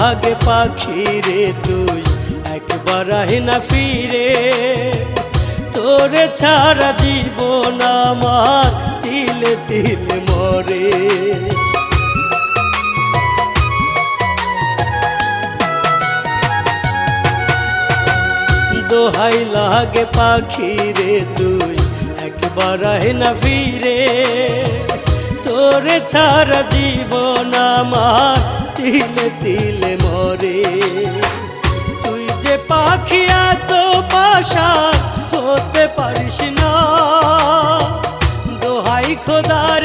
লাগে পাখি রে তুই একবার আহে না ফিরে, তোরে ছাড়া জীবন আমার তিলে তিলে মরে। দোহাই লাগে পাখি রে তুই একবার আহে না ফিরে, তোরে ছাড়া জীবন আমার তিলে তিলে মরে। তুই যে পাখি এত পাশা হতে পারিস না, দোহাই খোদার